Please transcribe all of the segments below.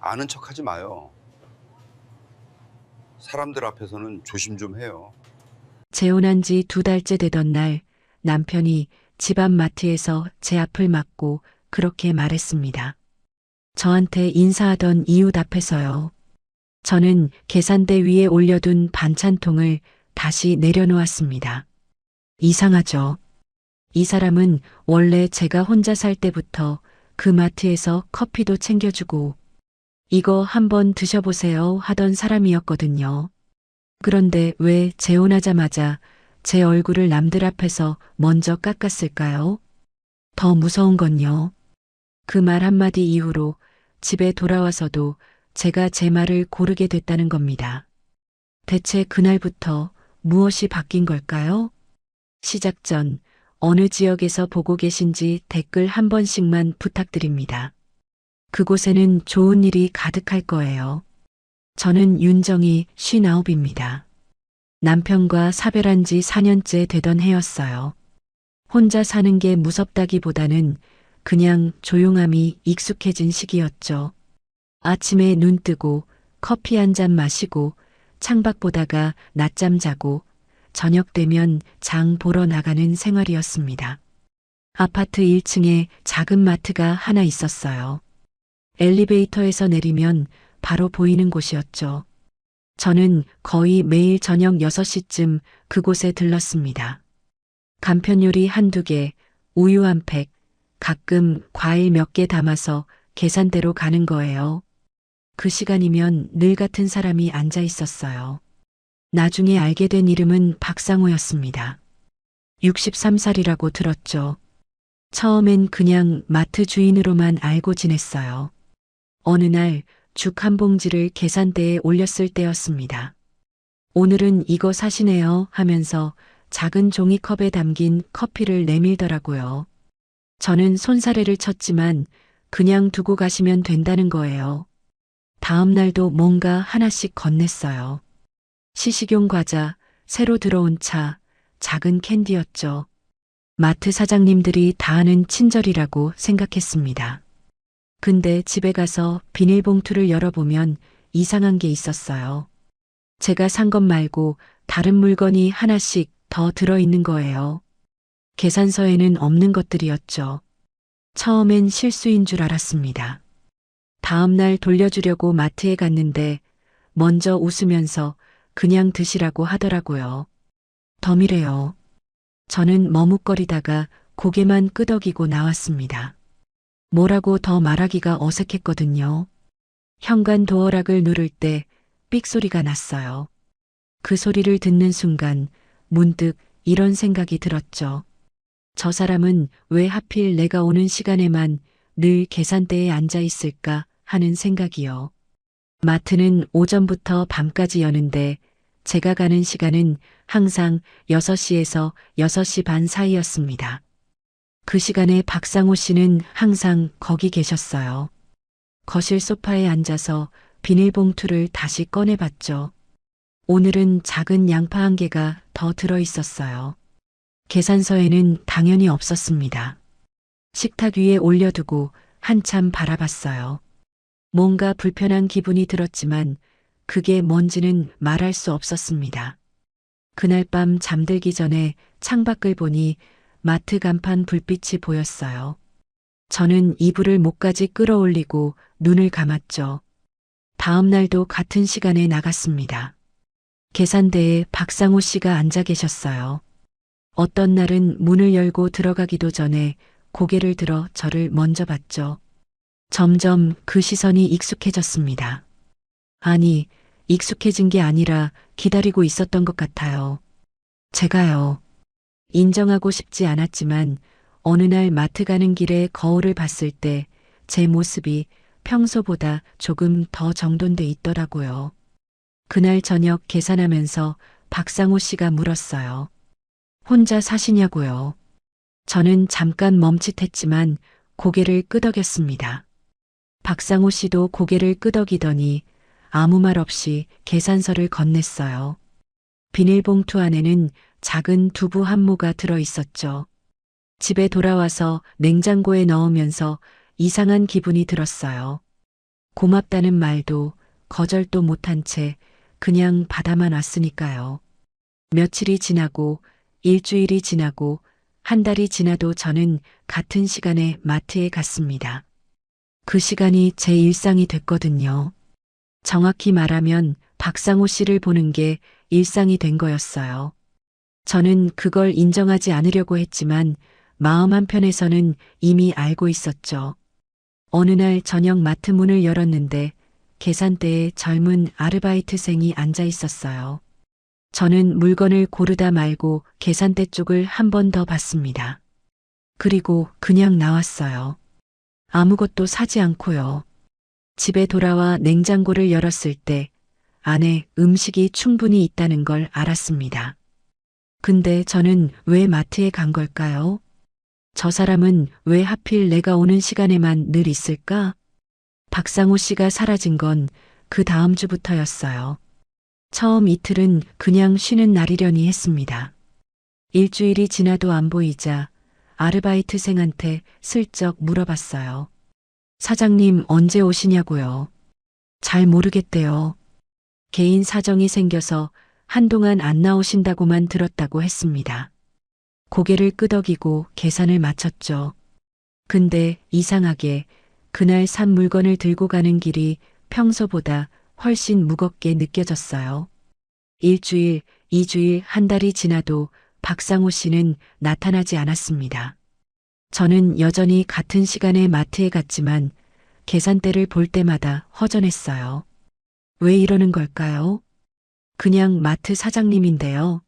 아는 척 하지 마요. 사람들 앞에서는 조심 좀 해요. 재혼한 지 2달째 되던 날 남편이 집 앞 마트에서 제 앞을 막고 그렇게 말했습니다. 저한테 인사하던 이웃 앞에서요. 저는 계산대 위에 올려둔 반찬통을 다시 내려놓았습니다. 이상하죠? 이 사람은 원래 제가 혼자 살 때부터 그 마트에서 커피도 챙겨주고 이거 한번 드셔보세요 하던 사람이었거든요. 그런데 왜 재혼하자마자 제 얼굴을 남들 앞에서 먼저 깎았을까요? 더 무서운 건요. 그 말 한마디 이후로 집에 돌아와서도 제가 제 말을 고르게 됐다는 겁니다. 대체 그날부터 무엇이 바뀐 걸까요? 시작 전 어느 지역에서 보고 계신지 댓글 한 번씩만 부탁드립니다. 그곳에는 좋은 일이 가득할 거예요. 저는 윤정이 59입니다. 남편과 사별한 지 4년째 되던 해였어요. 혼자 사는 게 무섭다기보다는 그냥 조용함이 익숙해진 시기였죠. 아침에 눈 뜨고 커피 한 잔 마시고 창밖 보다가 낮잠 자고 저녁 되면 장 보러 나가는 생활이었습니다. 아파트 1층에 작은 마트가 하나 있었어요. 엘리베이터에서 내리면 바로 보이는 곳이었죠. 저는 거의 매일 저녁 6시쯤 그곳에 들렀습니다. 간편 요리 한두 개, 우유 한 팩, 가끔 과일 몇 개 담아서 계산대로 가는 거예요. 그 시간이면 늘 같은 사람이 앉아 있었어요. 나중에 알게 된 이름은 박상호였습니다. 63살이라고 들었죠. 처음엔 그냥 마트 주인으로만 알고 지냈어요. 어느 날 죽 한 봉지를 계산대에 올렸을 때였습니다. 오늘은 이거 사시네요 하면서 작은 종이컵에 담긴 커피를 내밀더라고요. 저는 손사래를 쳤지만 그냥 두고 가시면 된다는 거예요. 다음 날도 뭔가 하나씩 건넸어요. 시식용 과자, 새로 들어온 차, 작은 캔디였죠. 마트 사장님들이 다 아는 친절이라고 생각했습니다. 근데 집에 가서 비닐봉투를 열어보면 이상한 게 있었어요. 제가 산 것 말고 다른 물건이 하나씩 더 들어있는 거예요. 계산서에는 없는 것들이었죠. 처음엔 실수인 줄 알았습니다. 다음 날 돌려주려고 마트에 갔는데 먼저 웃으면서 그냥 드시라고 하더라고요. 덤이래요. 저는 머뭇거리다가 고개만 끄덕이고 나왔습니다. 뭐라고 더 말하기가 어색했거든요. 현관 도어락을 누를 때 삑 소리가 났어요. 그 소리를 듣는 순간 문득 이런 생각이 들었죠. 저 사람은 왜 하필 내가 오는 시간에만 늘 계산대에 앉아 있을까 하는 생각이요. 마트는 오전부터 밤까지 여는데 제가 가는 시간은 항상 6시에서 6시 반 사이였습니다. 그 시간에 박상호 씨는 항상 거기 계셨어요. 거실 소파에 앉아서 비닐봉투를 다시 꺼내봤죠. 오늘은 작은 양파 한 개가 더 들어 있었어요. 계산서에는 당연히 없었습니다. 식탁 위에 올려두고 한참 바라봤어요. 뭔가 불편한 기분이 들었지만 그게 뭔지는 말할 수 없었습니다. 그날 밤 잠들기 전에 창밖을 보니 마트 간판 불빛이 보였어요. 저는 이불을 목까지 끌어올리고 눈을 감았죠. 다음 날도 같은 시간에 나갔습니다. 계산대에 박상호 씨가 앉아 계셨어요. 어떤 날은 문을 열고 들어가기도 전에 고개를 들어 저를 먼저 봤죠. 점점 그 시선이 익숙해졌습니다. 아니, 익숙해진 게 아니라 기다리고 있었던 것 같아요. 제가요. 인정하고 싶지 않았지만 어느 날 마트 가는 길에 거울을 봤을 때 제 모습이 평소보다 조금 더 정돈돼 있더라고요. 그날 저녁 계산하면서 박상호 씨가 물었어요. 혼자 사시냐고요. 저는 잠깐 멈칫했지만 고개를 끄덕였습니다. 박상호 씨도 고개를 끄덕이더니 아무 말 없이 계산서를 건넸어요. 비닐봉투 안에는 작은 두부 한 모가 들어 있었죠. 집에 돌아와서 냉장고에 넣으면서 이상한 기분이 들었어요. 고맙다는 말도 거절도 못한 채 그냥 받아만 왔으니까요. 며칠이 지나고 일주일이 지나고 한 달이 지나도 저는 같은 시간에 마트에 갔습니다. 그 시간이 제 일상이 됐거든요. 정확히 말하면 박상호 씨를 보는 게 일상이 된 거였어요. 저는 그걸 인정하지 않으려고 했지만 마음 한편에서는 이미 알고 있었죠. 어느 날 저녁 마트 문을 열었는데 계산대에 젊은 아르바이트생이 앉아 있었어요. 저는 물건을 고르다 말고 계산대 쪽을 한 번 더 봤습니다. 그리고 그냥 나왔어요. 아무것도 사지 않고요. 집에 돌아와 냉장고를 열었을 때 안에 음식이 충분히 있다는 걸 알았습니다. 근데 저는 왜 마트에 간 걸까요? 저 사람은 왜 하필 내가 오는 시간에만 늘 있을까? 박상호 씨가 사라진 건 그 다음 주부터였어요. 처음 이틀은 그냥 쉬는 날이려니 했습니다. 일주일이 지나도 안 보이자 아르바이트생한테 슬쩍 물어봤어요. 사장님 언제 오시냐고요? 잘 모르겠대요. 개인 사정이 생겨서 한동안 안 나오신다고만 들었다고 했습니다. 고개를 끄덕이고 계산을 마쳤죠. 근데 이상하게 그날 산 물건을 들고 가는 길이 평소보다 훨씬 무겁게 느껴졌어요. 일주일, 이주일, 한 달이 지나도 박상호 씨는 나타나지 않았습니다. 저는 여전히 같은 시간에 마트에 갔지만 계산대를 볼 때마다 허전했어요. 왜 이러는 걸까요? 그냥 마트 사장님인데요.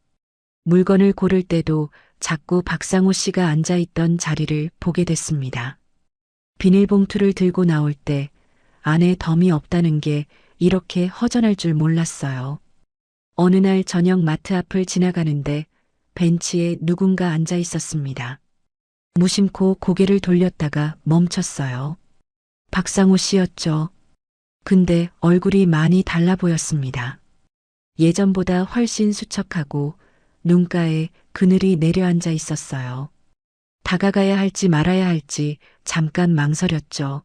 물건을 고를 때도 자꾸 박상호 씨가 앉아있던 자리를 보게 됐습니다. 비닐봉투를 들고 나올 때 안에 덤이 없다는 게 이렇게 허전할 줄 몰랐어요. 어느 날 저녁 마트 앞을 지나가는데 벤치에 누군가 앉아 있었습니다. 무심코 고개를 돌렸다가 멈췄어요. 박상호 씨였죠. 근데 얼굴이 많이 달라 보였습니다. 예전보다 훨씬 수척하고 눈가에 그늘이 내려앉아 있었어요. 다가가야 할지 말아야 할지 잠깐 망설였죠.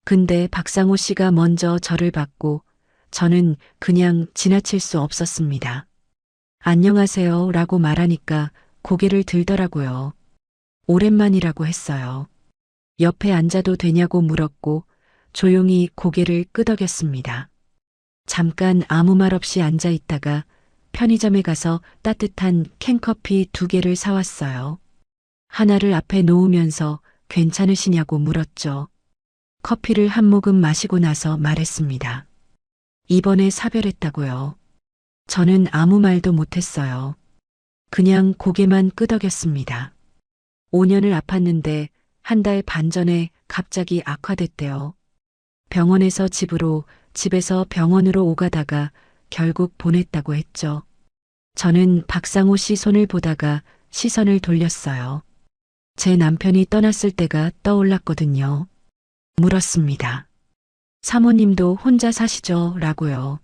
근데 박상호 씨가 먼저 저를 봤고 저는 그냥 지나칠 수 없었습니다. 안녕하세요 라고 말하니까 고개를 들더라고요. 오랜만이라고 했어요. 옆에 앉아도 되냐고 물었고 조용히 고개를 끄덕였습니다. 잠깐 아무 말 없이 앉아 있다가 편의점에 가서 따뜻한 캔커피 2개를 사왔어요. 하나를 앞에 놓으면서 괜찮으시냐고 물었죠. 커피를 한 모금 마시고 나서 말했습니다. 이번에 사별했다고요. 저는 아무 말도 못했어요. 그냥 고개만 끄덕였습니다. 5년을 아팠는데 한 달 반 전에 갑자기 악화됐대요. 병원에서 집으로, 집에서 병원으로 오가다가 결국 보냈다고 했죠. 저는 박상호 씨 손을 보다가 시선을 돌렸어요. 제 남편이 떠났을 때가 떠올랐거든요. 물었습니다. 사모님도 혼자 사시죠? 라고요.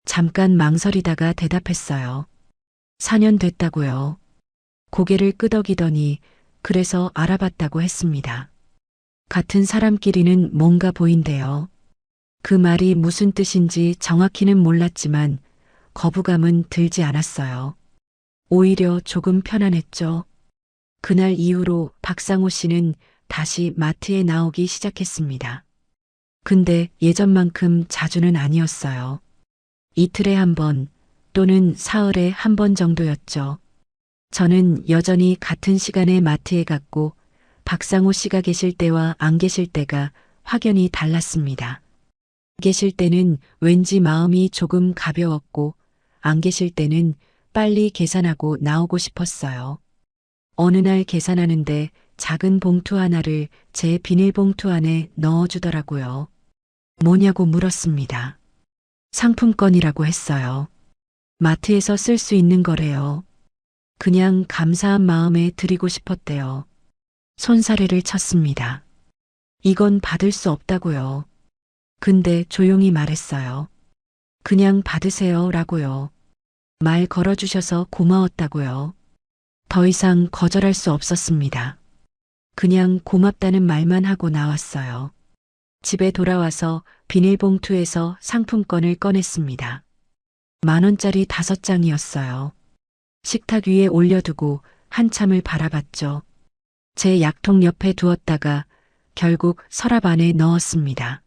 잠깐 망설이다가 대답했어요. 4년 됐다고요. 고개를 끄덕이더니 그래서 알아봤다고 했습니다. 같은 사람끼리는 뭔가 보인대요. 그 말이 무슨 뜻인지 정확히는 몰랐지만 거부감은 들지 않았어요. 오히려 조금 편안했죠. 그날 이후로 박상호 씨는 다시 마트에 나오기 시작했습니다. 근데 예전만큼 자주는 아니었어요. 이틀에 한 번 또는 사흘에 한 번 정도였죠. 저는 여전히 같은 시간에 마트에 갔고 박상호 씨가 계실 때와 안 계실 때가 확연히 달랐습니다. 계실 때는 왠지 마음이 조금 가벼웠고 안 계실 때는 빨리 계산하고 나오고 싶었어요. 어느 날 계산하는데 작은 봉투 하나를 제 비닐봉투 안에 넣어주더라고요. 뭐냐고 물었습니다. 상품권이라고 했어요. 마트에서 쓸 수 있는 거래요. 그냥 감사한 마음에 드리고 싶었대요. 손사래를 쳤습니다. 이건 받을 수 없다고요. 근데 조용히 말했어요. 그냥 받으세요 라고요. 말 걸어주셔서 고마웠다고요. 더 이상 거절할 수 없었습니다. 그냥 고맙다는 말만 하고 나왔어요. 집에 돌아와서 비닐봉투에서 상품권을 꺼냈습니다. 10,000원짜리 5장이었어요. 식탁 위에 올려두고 한참을 바라봤죠. 제 약통 옆에 두었다가 결국 서랍 안에 넣었습니다.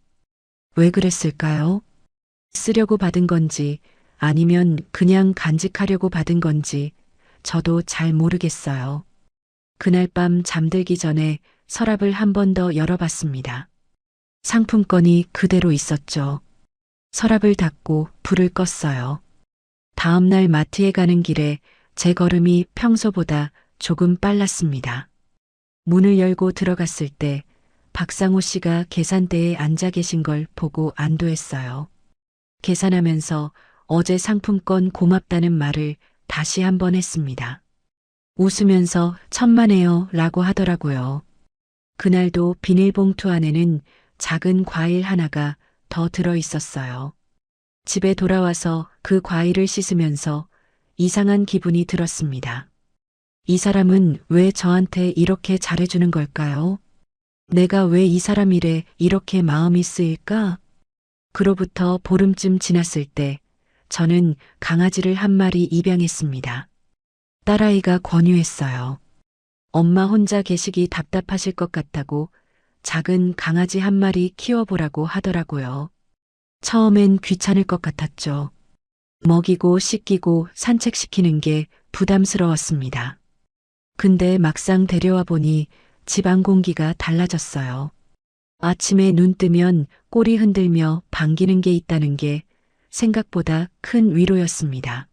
왜 그랬을까요? 쓰려고 받은 건지 아니면 그냥 간직하려고 받은 건지 저도 잘 모르겠어요. 그날 밤 잠들기 전에 서랍을 한 번 더 열어봤습니다. 상품권이 그대로 있었죠. 서랍을 닫고 불을 껐어요. 다음 날 마트에 가는 길에 제 걸음이 평소보다 조금 빨랐습니다. 문을 열고 들어갔을 때 박상호 씨가 계산대에 앉아 계신 걸 보고 안도했어요. 계산하면서 어제 상품권 고맙다는 말을 다시 한번 했습니다. 웃으면서 천만에요 라고 하더라고요. 그날도 비닐봉투 안에는 작은 과일 하나가 더 들어 있었어요. 집에 돌아와서 그 과일을 씻으면서 이상한 기분이 들었습니다. 이 사람은 왜 저한테 이렇게 잘해주는 걸까요? 내가 왜 이 사람 일에 이렇게 마음이 쓰일까? 그로부터 보름쯤 지났을 때 저는 강아지를 한 마리 입양했습니다. 딸아이가 권유했어요. 엄마 혼자 계시기 답답하실 것 같다고 작은 강아지 한 마리 키워보라고 하더라고요. 처음엔 귀찮을 것 같았죠. 먹이고 씻기고 산책시키는 게 부담스러웠습니다. 근데 막상 데려와 보니 집안 공기가 달라졌어요. 아침에 눈 뜨면 꼬리 흔들며 반기는 게 있다는 게 생각보다 큰 위로였습니다.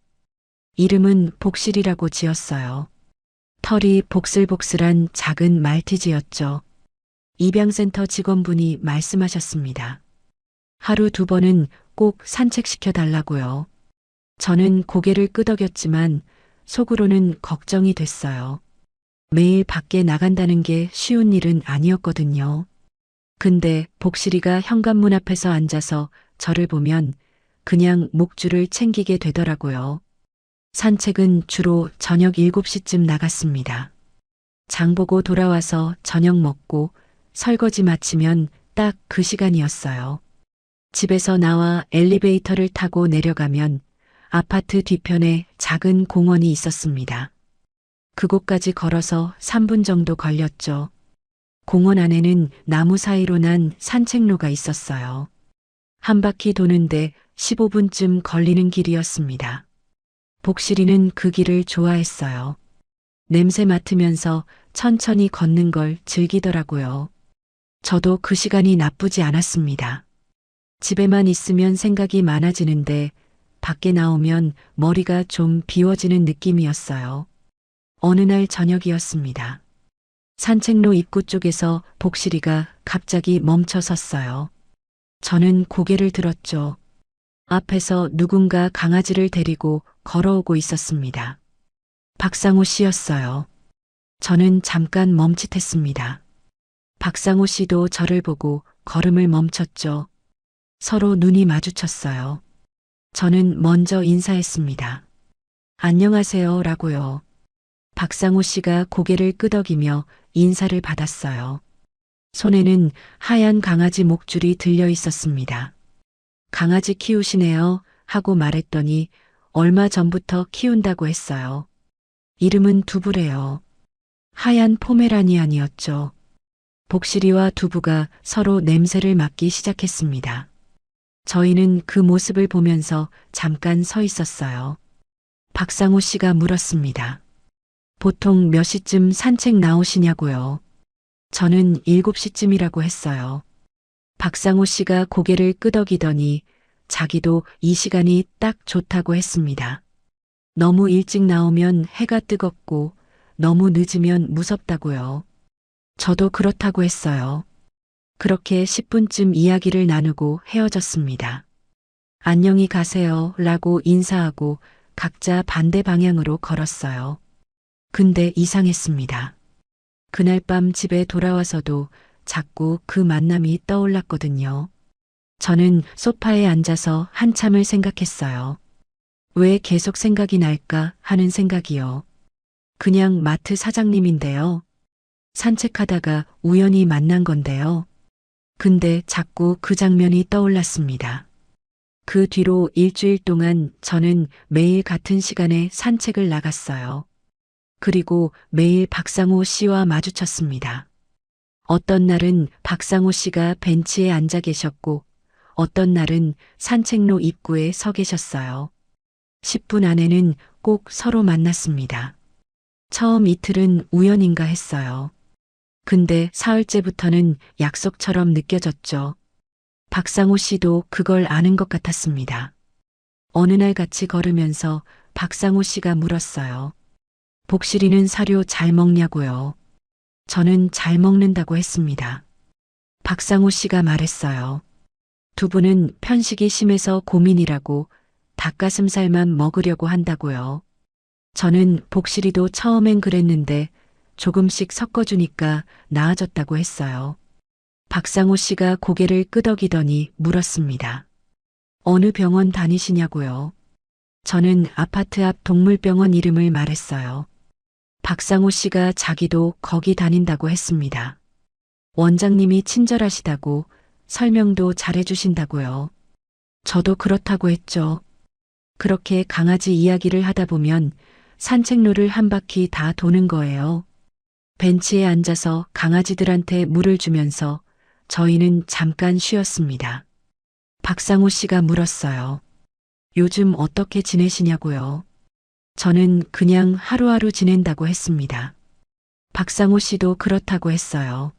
이름은 복실이라고 지었어요. 털이 복슬복슬한 작은 말티즈였죠. 입양센터 직원분이 말씀하셨습니다. 하루 2번은 꼭 산책시켜 달라고요. 저는 고개를 끄덕였지만 속으로는 걱정이 됐어요. 매일 밖에 나간다는 게 쉬운 일은 아니었거든요. 근데 복실이가 현관문 앞에서 앉아서 저를 보면 그냥 목줄을 챙기게 되더라고요. 산책은 주로 저녁 7시쯤 나갔습니다. 장 보고 돌아와서 저녁 먹고 설거지 마치면 딱 그 시간이었어요. 집에서 나와 엘리베이터를 타고 내려가면 아파트 뒤편에 작은 공원이 있었습니다. 그곳까지 걸어서 3분 정도 걸렸죠. 공원 안에는 나무 사이로 난 산책로가 있었어요. 한 바퀴 도는데 15분쯤 걸리는 길이었습니다. 복실이는 그 길을 좋아했어요. 냄새 맡으면서 천천히 걷는 걸 즐기더라고요. 저도 그 시간이 나쁘지 않았습니다. 집에만 있으면 생각이 많아지는데 밖에 나오면 머리가 좀 비워지는 느낌이었어요. 어느 날 저녁이었습니다. 산책로 입구 쪽에서 복실이가 갑자기 멈춰 섰어요. 저는 고개를 들었죠. 앞에서 누군가 강아지를 데리고 걸어오고 있었습니다. 박상호 씨였어요. 저는 잠깐 멈칫했습니다. 박상호 씨도 저를 보고 걸음을 멈췄죠. 서로 눈이 마주쳤어요. 저는 먼저 인사했습니다. 안녕하세요 라고요. 박상호 씨가 고개를 끄덕이며 인사를 받았어요. 손에는 하얀 강아지 목줄이 들려 있었습니다. 강아지 키우시네요 하고 말했더니 얼마 전부터 키운다고 했어요. 이름은 두부래요. 하얀 포메라니안이었죠. 복실이와 두부가 서로 냄새를 맡기 시작했습니다. 저희는 그 모습을 보면서 잠깐 서 있었어요. 박상호 씨가 물었습니다. 보통 몇 시쯤 산책 나오시냐고요. 저는 7시쯤이라고 했어요. 박상호 씨가 고개를 끄덕이더니 자기도 이 시간이 딱 좋다고 했습니다. 너무 일찍 나오면 해가 뜨겁고 너무 늦으면 무섭다고요. 저도 그렇다고 했어요. 그렇게 10분쯤 이야기를 나누고 헤어졌습니다. 안녕히 가세요 라고 인사하고 각자 반대 방향으로 걸었어요. 근데 이상했습니다. 그날 밤 집에 돌아와서도 자꾸 그 만남이 떠올랐거든요. 저는 소파에 앉아서 한참을 생각했어요. 왜 계속 생각이 날까 하는 생각이요. 그냥 마트 사장님인데요. 산책하다가 우연히 만난 건데요. 근데 자꾸 그 장면이 떠올랐습니다. 그 뒤로 일주일 동안 저는 매일 같은 시간에 산책을 나갔어요. 그리고 매일 박상호 씨와 마주쳤습니다. 어떤 날은 박상호 씨가 벤치에 앉아 계셨고, 어떤 날은 산책로 입구에 서 계셨어요. 10분 안에는 꼭 서로 만났습니다. 처음 이틀은 우연인가 했어요. 근데 사흘째부터는 약속처럼 느껴졌죠. 박상호 씨도 그걸 아는 것 같았습니다. 어느 날 같이 걸으면서 박상호 씨가 물었어요. 복실이는 사료 잘 먹냐고요. 저는 잘 먹는다고 했습니다. 박상호 씨가 말했어요. 두 분은 편식이 심해서 고민이라고 닭가슴살만 먹으려고 한다고요. 저는 복실이도 처음엔 그랬는데 조금씩 섞어주니까 나아졌다고 했어요. 박상호 씨가 고개를 끄덕이더니 물었습니다. 어느 병원 다니시냐고요? 저는 아파트 앞 동물병원 이름을 말했어요. 박상호 씨가 자기도 거기 다닌다고 했습니다. 원장님이 친절하시다고 설명도 잘해주신다고요. 저도 그렇다고 했죠. 그렇게 강아지 이야기를 하다 보면 산책로를 한 바퀴 다 도는 거예요. 벤치에 앉아서 강아지들한테 물을 주면서 저희는 잠깐 쉬었습니다. 박상호 씨가 물었어요. 요즘 어떻게 지내시냐고요? 저는 그냥 하루하루 지낸다고 했습니다. 박상호 씨도 그렇다고 했어요.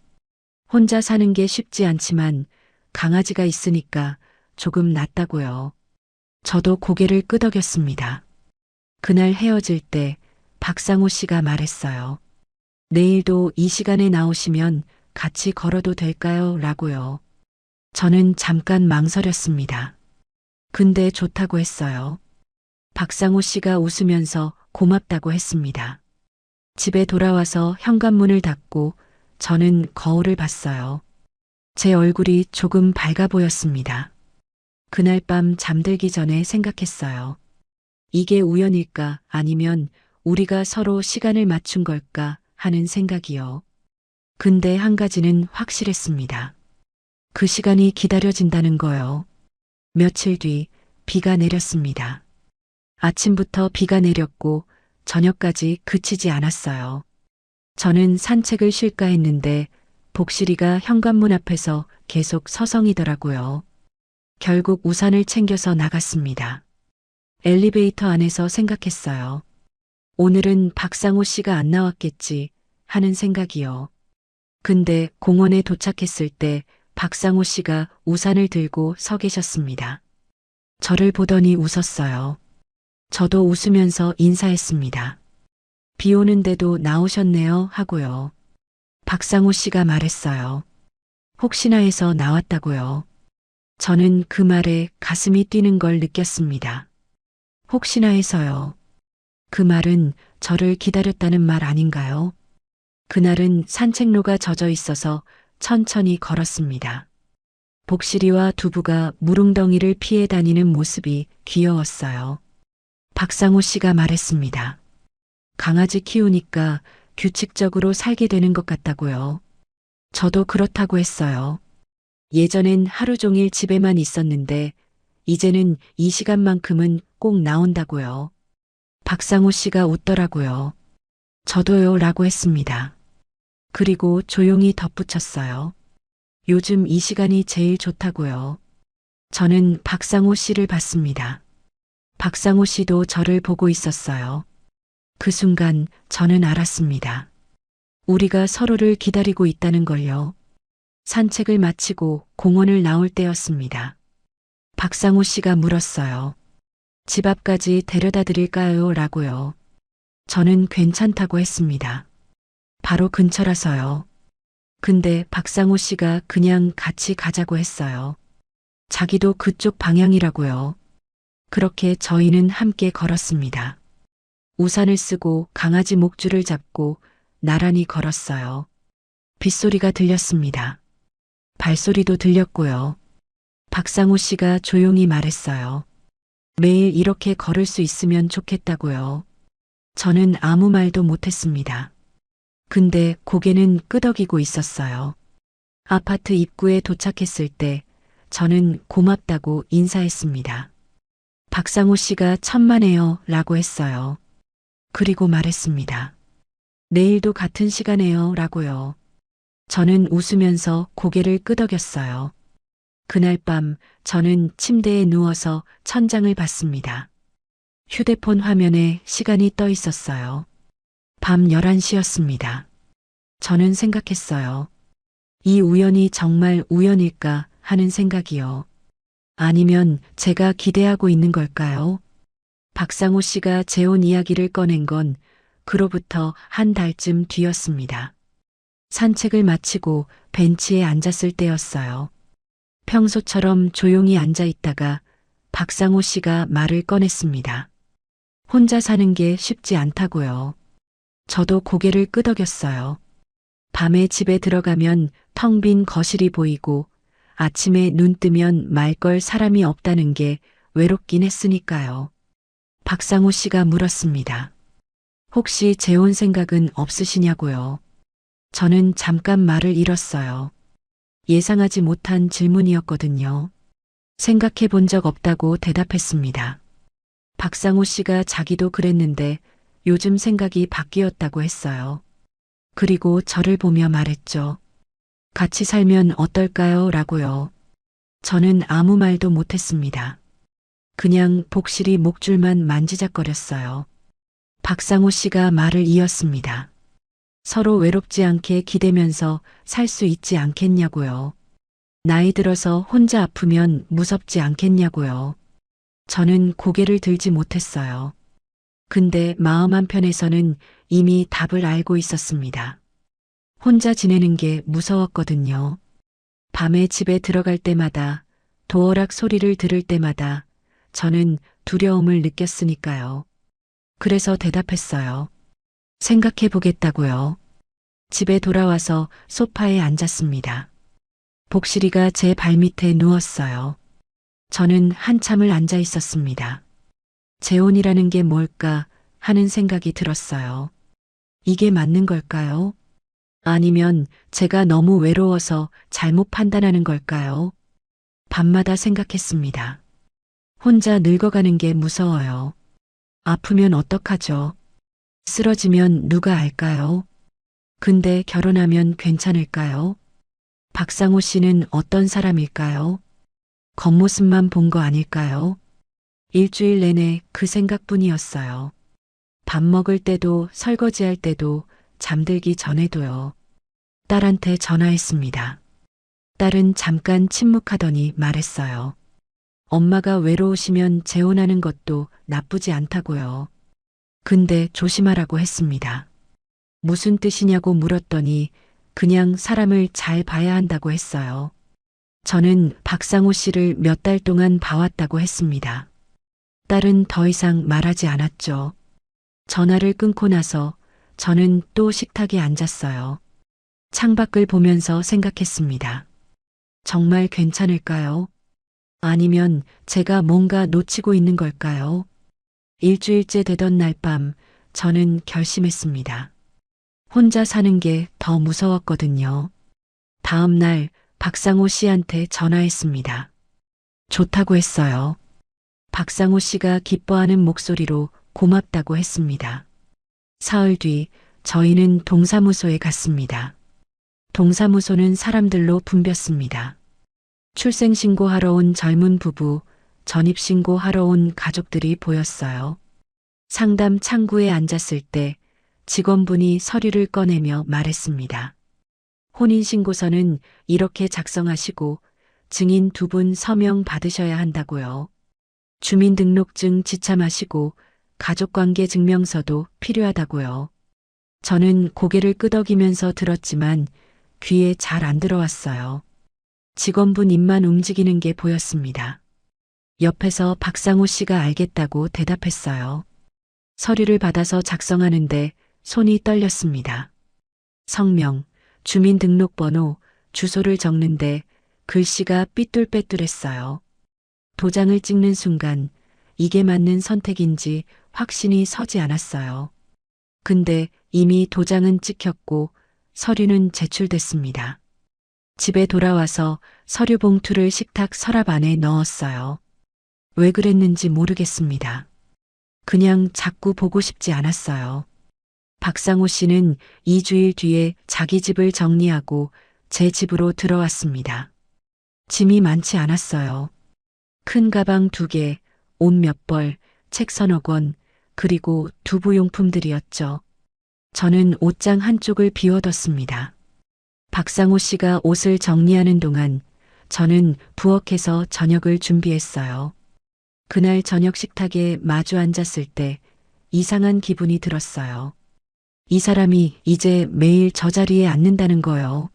혼자 사는 게 쉽지 않지만 강아지가 있으니까 조금 낫다고요. 저도 고개를 끄덕였습니다. 그날 헤어질 때 박상호 씨가 말했어요. 내일도 이 시간에 나오시면 같이 걸어도 될까요? 라고요. 저는 잠깐 망설였습니다. 근데 좋다고 했어요. 박상호 씨가 웃으면서 고맙다고 했습니다. 집에 돌아와서 현관문을 닫고 저는 거울을 봤어요. 제 얼굴이 조금 밝아 보였습니다. 그날 밤 잠들기 전에 생각했어요. 이게 우연일까 아니면 우리가 서로 시간을 맞춘 걸까 하는 생각이요. 근데 한 가지는 확실했습니다. 그 시간이 기다려진다는 거요. 며칠 뒤 비가 내렸습니다. 아침부터 비가 내렸고 저녁까지 그치지 않았어요. 저는 산책을 쉴까 했는데 복실이가 현관문 앞에서 계속 서성이더라고요. 결국 우산을 챙겨서 나갔습니다. 엘리베이터 안에서 생각했어요. 오늘은 박상호 씨가 안 나왔겠지 하는 생각이요. 근데 공원에 도착했을 때 박상호 씨가 우산을 들고 서 계셨습니다. 저를 보더니 웃었어요. 저도 웃으면서 인사했습니다. 비 오는데도 나오셨네요 하고요. 박상호 씨가 말했어요. 혹시나 해서 나왔다고요. 저는 그 말에 가슴이 뛰는 걸 느꼈습니다. 혹시나 해서요. 그 말은 저를 기다렸다는 말 아닌가요? 그날은 산책로가 젖어 있어서 천천히 걸었습니다. 복실이와 두부가 무릉덩이를 피해 다니는 모습이 귀여웠어요. 박상호 씨가 말했습니다. 강아지 키우니까 규칙적으로 살게 되는 것 같다고요. 저도 그렇다고 했어요. 예전엔 하루 종일 집에만 있었는데 이제는 이 시간만큼은 꼭 나온다고요. 박상호 씨가 웃더라고요. 저도요 라고 했습니다. 그리고 조용히 덧붙였어요. 요즘 이 시간이 제일 좋다고요. 저는 박상호 씨를 봤습니다. 박상호 씨도 저를 보고 있었어요. 그 순간 저는 알았습니다. 우리가 서로를 기다리고 있다는 걸요. 산책을 마치고 공원을 나올 때였습니다. 박상호 씨가 물었어요. 집 앞까지 데려다 드릴까요? 라고요. 저는 괜찮다고 했습니다. 바로 근처라서요. 근데 박상호 씨가 그냥 같이 가자고 했어요. 자기도 그쪽 방향이라고요. 그렇게 저희는 함께 걸었습니다. 우산을 쓰고 강아지 목줄을 잡고 나란히 걸었어요. 빗소리가 들렸습니다. 발소리도 들렸고요. 박상호 씨가 조용히 말했어요. 매일 이렇게 걸을 수 있으면 좋겠다고요. 저는 아무 말도 못했습니다. 근데 고개는 끄덕이고 있었어요. 아파트 입구에 도착했을 때 저는 고맙다고 인사했습니다. 박상호 씨가 천만에요 라고 했어요. 그리고 말했습니다. 내일도 같은 시간에요 라고요. 저는 웃으면서 고개를 끄덕였어요. 그날 밤 저는 침대에 누워서 천장을 봤습니다. 휴대폰 화면에 시간이 떠 있었어요. 밤 11시였습니다. 저는 생각했어요. 이 우연이 정말 우연일까 하는 생각이요. 아니면 제가 기대하고 있는 걸까요? 박상호 씨가 재혼 이야기를 꺼낸 건 그로부터 한 달쯤 뒤였습니다. 산책을 마치고 벤치에 앉았을 때였어요. 평소처럼 조용히 앉아 있다가 박상호 씨가 말을 꺼냈습니다. 혼자 사는 게 쉽지 않다고요. 저도 고개를 끄덕였어요. 밤에 집에 들어가면 텅 빈 거실이 보이고 아침에 눈 뜨면 말 걸 사람이 없다는 게 외롭긴 했으니까요. 박상호 씨가 물었습니다. 혹시 재혼 생각은 없으시냐고요. 저는 잠깐 말을 잃었어요. 예상하지 못한 질문이었거든요. 생각해 본 적 없다고 대답했습니다. 박상호 씨가 자기도 그랬는데 요즘 생각이 바뀌었다고 했어요. 그리고 저를 보며 말했죠. 같이 살면 어떨까요? 라고요. 저는 아무 말도 못했습니다. 그냥 복실히 목줄만 만지작거렸어요. 박상호 씨가 말을 이었습니다. 서로 외롭지 않게 기대면서 살 수 있지 않겠냐고요. 나이 들어서 혼자 아프면 무섭지 않겠냐고요. 저는 고개를 들지 못했어요. 근데 마음 한편에서는 이미 답을 알고 있었습니다. 혼자 지내는 게 무서웠거든요. 밤에 집에 들어갈 때마다 도어락 소리를 들을 때마다 저는 두려움을 느꼈으니까요. 그래서 대답했어요. 생각해 보겠다고요. 집에 돌아와서 소파에 앉았습니다. 복실이가 제 발밑에 누웠어요. 저는 한참을 앉아 있었습니다. 재혼이라는 게 뭘까 하는 생각이 들었어요. 이게 맞는 걸까요? 아니면 제가 너무 외로워서 잘못 판단하는 걸까요? 밤마다 생각했습니다. 혼자 늙어가는 게 무서워요. 아프면 어떡하죠? 쓰러지면 누가 알까요? 근데 결혼하면 괜찮을까요? 박상호 씨는 어떤 사람일까요? 겉모습만 본 거 아닐까요? 일주일 내내 그 생각뿐이었어요. 밥 먹을 때도 설거지할 때도 잠들기 전에도요. 딸한테 전화했습니다. 딸은 잠깐 침묵하더니 말했어요. 엄마가 외로우시면 재혼하는 것도 나쁘지 않다고요. 근데 조심하라고 했습니다. 무슨 뜻이냐고 물었더니 그냥 사람을 잘 봐야 한다고 했어요. 저는 박상호 씨를 몇 달 동안 봐왔다고 했습니다. 딸은 더 이상 말하지 않았죠. 전화를 끊고 나서 저는 또 식탁에 앉았어요. 창밖을 보면서 생각했습니다. 정말 괜찮을까요? 아니면 제가 뭔가 놓치고 있는 걸까요? 일주일째 되던 날 밤 저는 결심했습니다. 혼자 사는 게 더 무서웠거든요. 다음 날 박상호 씨한테 전화했습니다. 좋다고 했어요. 박상호 씨가 기뻐하는 목소리로 고맙다고 했습니다. 사흘 뒤 저희는 동사무소에 갔습니다. 동사무소는 사람들로 붐볐습니다. 출생신고하러 온 젊은 부부, 전입신고하러 온 가족들이 보였어요. 상담 창구에 앉았을 때 직원분이 서류를 꺼내며 말했습니다. 혼인신고서는 이렇게 작성하시고 증인 2분 서명 받으셔야 한다고요. 주민등록증 지참하시고 가족관계 증명서도 필요하다고요. 저는 고개를 끄덕이면서 들었지만 귀에 잘 안 들어왔어요. 직원분 입만 움직이는 게 보였습니다. 옆에서 박상호 씨가 알겠다고 대답했어요. 서류를 받아서 작성하는데 손이 떨렸습니다. 성명, 주민등록번호, 주소를 적는데 글씨가 삐뚤빼뚤했어요. 도장을 찍는 순간 이게 맞는 선택인지 확신이 서지 않았어요. 근데 이미 도장은 찍혔고 서류는 제출됐습니다. 집에 돌아와서 서류 봉투를 식탁 서랍 안에 넣었어요. 왜 그랬는지 모르겠습니다. 그냥 자꾸 보고 싶지 않았어요. 박상호 씨는 2주일 뒤에 자기 집을 정리하고 제 집으로 들어왔습니다. 짐이 많지 않았어요. 큰 가방 2개, 옷 몇 벌, 책 서너 권, 그리고 두부용품들이었죠. 저는 옷장 한쪽을 비워뒀습니다. 박상호 씨가 옷을 정리하는 동안 저는 부엌에서 저녁을 준비했어요. 그날 저녁 식탁에 마주 앉았을 때 이상한 기분이 들었어요. 이 사람이 이제 매일 저 자리에 앉는다는 거요.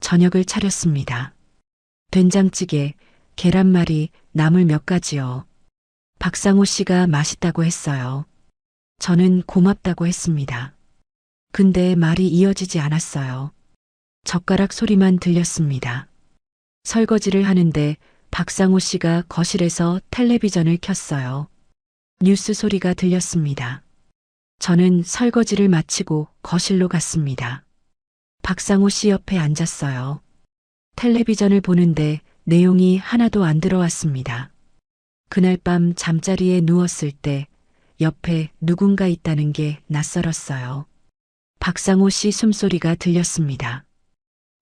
저녁을 차렸습니다. 된장찌개, 계란말이, 나물 몇 가지요. 박상호 씨가 맛있다고 했어요. 저는 고맙다고 했습니다. 근데 말이 이어지지 않았어요. 젓가락 소리만 들렸습니다. 설거지를 하는데 박상호 씨가 거실에서 텔레비전을 켰어요. 뉴스 소리가 들렸습니다. 저는 설거지를 마치고 거실로 갔습니다. 박상호 씨 옆에 앉았어요. 텔레비전을 보는데 내용이 하나도 안 들어왔습니다. 그날 밤 잠자리에 누웠을 때 옆에 누군가 있다는 게 낯설었어요. 박상호 씨 숨소리가 들렸습니다.